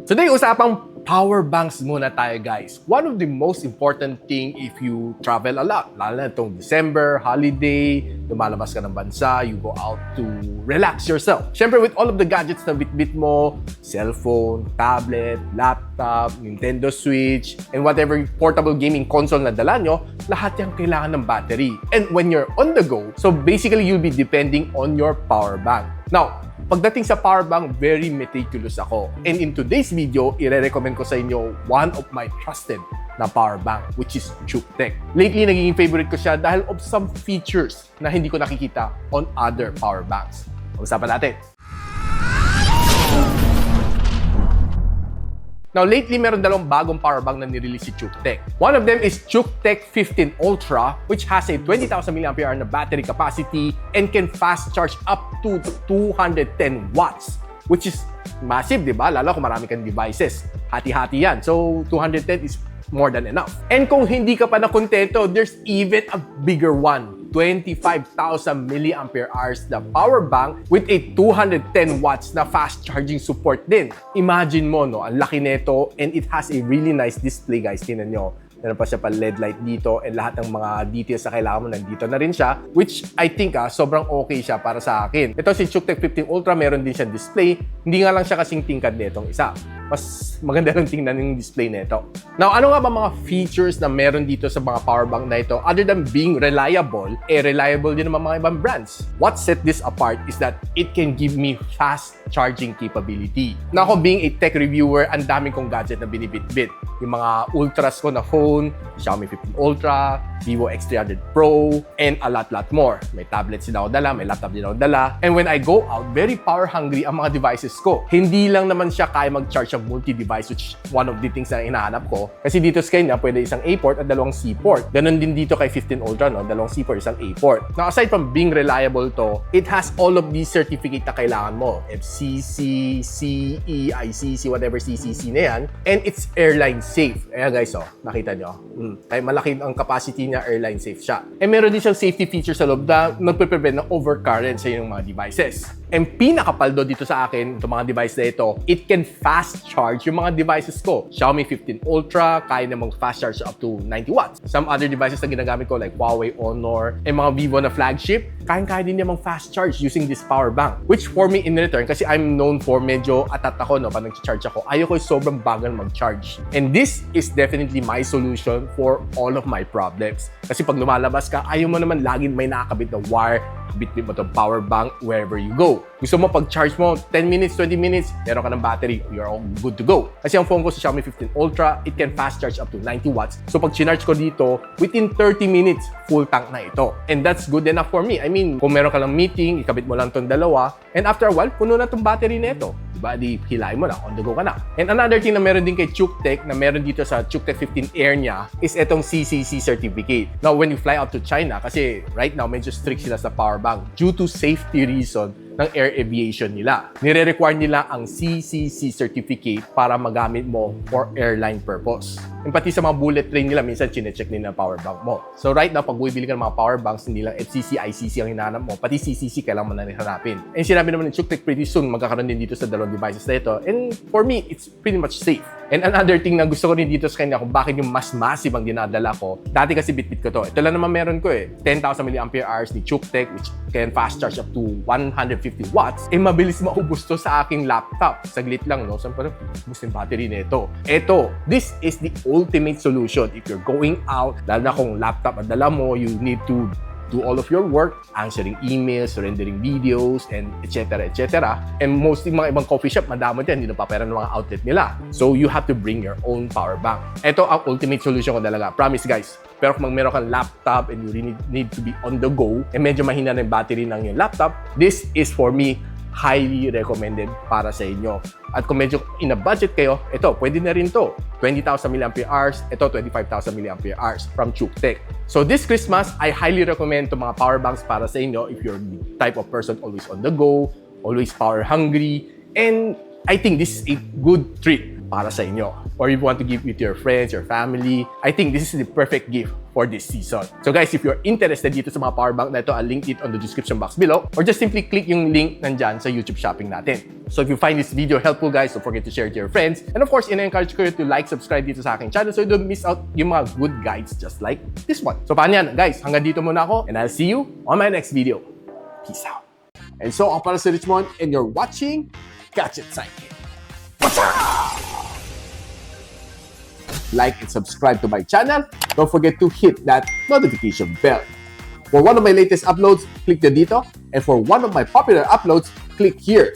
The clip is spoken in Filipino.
Today, usapang power banks muna tayo, guys. One of the most important thing if you travel a lot, lalo na itong December, holiday, lumalabas ka ng bansa, you go out to relax yourself. Siyempre, with all of the gadgets na bit-bit mo, cellphone, tablet, laptop, Nintendo Switch, and whatever portable gaming console na dala nyo, lahat yan kailangan ng battery. And when you're on the go, so basically, you'll be depending on your power bank. Now, pagdating sa power bank, very meticulous ako. And in today's video, i-recommend ko sa inyo one of my trusted na power bank, which is Cuktech. Lately, naging favorite ko siya dahil of some features na hindi ko nakikita on other power banks. Pag-usapan natin. Now, lately, meron dalawang bagong power bank na nirelease si Cuktech. One of them is Cuktech 15 Ultra, which has a 20,000 mAh na battery capacity and can fast charge up to 210 watts, which is massive, di ba? Lalo kung marami kang devices. Hati-hati yan. So, 210 is more than enough. And kung hindi ka pa nakontento, there's even a bigger one. 25,000 mAh na power bank with a 210 watts na fast charging support din. Imagine mo, no, ang laki nito and it has a really nice display, guys. Tingnan nyo. Meron pa siya pa LED light dito and lahat ng mga details na kailangan mo nandito na rin siya, which I think sobrang okay siya para sa akin. Ito si Cuktech 15 Ultra, meron din siyang display. Hindi nga lang siya kasing tingkad nitong isa. Mas maganda lang tingnan yung display nito. Now, ano nga ba mga features na meron dito sa mga power bank na ito? Other than being reliable, reliable din naman mga ibang brands. What set this apart is that it can give me fast charging capability. Now, ako being a tech reviewer, ang daming kong gadget na binibit-bit. Yung mga ultras ko na phone, Xiaomi 15 Ultra, Vivo X300 Pro, and a lot more. May tablet din ako dala, may laptop din ako dala. And when I go out, very power hungry ang mga devices ko. Hindi lang naman siya kaya mag-charge ng multi-device, which one of the things na hinahanap ko. Kasi dito sa kanya, pwede isang A-port at dalawang C-port. Ganon din dito kay 15 Ultra, no? Dalawang C-port, isang A-port. Now, aside from being reliable to, it has all of these certificate na kailangan mo. FCC, CE, ICC, whatever CCC na yan. And it's airline safe. Ayan guys, nakita nyo. Ay, malaki ang capacity niya, airline safe siya. And meron din siyang safety feature sa loob na nagpe-prevent ng overcurrent sa iyong mga devices. And pinakapaldo dito sa akin, itong mga device na ito, it can fast charge yung mga devices ko. Xiaomi 15 Ultra, kaya namang fast charge up to 90 watts. Some other devices na ginagamit ko like Huawei, Honor, and mga Vivo na flagship, kaya din namang fast charge using this power bank. Which for me in return, kasi I'm known for medyo atat ako, no, pag nag-charge ako, ayaw ko sobrang bagal mag-charge. And this is definitely my solution for all of my problems. Kasi pag lumalabas ka, ayaw mo naman laging may nakakabit na wire, bit mo itong power bank wherever you go. Gusto mo pag-charge mo, 10 minutes, 20 minutes, meron ka ng battery, you're all good to go. Kasi ang phone ko sa Xiaomi 15 Ultra, it can fast charge up to 90 watts. So pag charge ko dito, within 30 minutes, full tank na ito. And that's good enough for me. I mean, kung meron ka lang meeting, ikabit mo lang itong dalawa, and after a while, puno na itong battery nito. Diba? Di hilahin mo na, on the go ka na. And another thing na meron din kay Cuktech, na meron dito sa Cuktech 15 Air niya, is itong CCC certificate. Now, when you fly out to China, kasi right now, medyo strict sila sa power bank due to safety reason ng air aviation nila. Nire-require nila ang CCC certificate para magamit mo for airline purpose. And pati sa mga bullet train nila, minsan chine-check nila ang power bank mo. So right now, pag bumibili ka ng mga power banks, hindi lang FCC, ICC ang hinahanap mo, pati CCC kailangan mo na hanapin. And sinabi naman ni Cuktech pretty soon, magkakaroon din dito sa dalawang devices na ito. And for me, it's pretty much safe. And another thing na gusto ko rin dito sa kanya kung bakit yung mas massive ang dinadala ko, dati kasi bit-bit ko to. Ito lang naman meron ko 10,000 mAh ni Cuktech, which can fast charge up to 150 watts. Mabilis maubos to sa aking laptop. Saglit lang, no? Saan pa rin ubos yung battery nito? Ito, this is the ultimate solution. If you're going out, lalo na kung laptop at dala mo, you need to do all of your work, answering emails, rendering videos, and etc. And mostly mga ibang coffee shop, madami din, hindi na papera ng mga outlet nila. So you have to bring your own power bank. Ito ang ultimate solution ko talaga. Promise guys. Pero kung meron kang laptop and you really need to be on the go, and medyo mahina na yung battery ng yung laptop, this is for me highly recommended para sa inyo. At kung medyo in a budget kayo, ito, pwede na rin to. 20,000 mAh, ito 25,000 mAh from Cuktech. So this Christmas, I highly recommend to mga power banks para sa inyo if you're the type of person always on the go, always power hungry, and I think this is a good treat para sa inyo. Or if you want to give it to your friends, your family, I think this is the perfect gift for for this season. So guys, if you're interested dito sa mga power bank na ito, I'll link it on the description box below or just simply click yung link nandyan sa YouTube shopping natin. So if you find this video helpful guys, don't forget to share it to your friends. And of course, ina-encourage ko you to like, subscribe dito sa aking channel so you don't miss out yung mga good guides just like this one. So paano yan guys, hanggang dito muna ako and I'll see you on my next video. Peace out. And so ako para si Richmond and you're watching Gadget Sidekick. What's up? Like and subscribe to my channel. Don't forget to hit that notification bell. For one of my latest uploads, click the dito. And for one of my popular uploads, click here.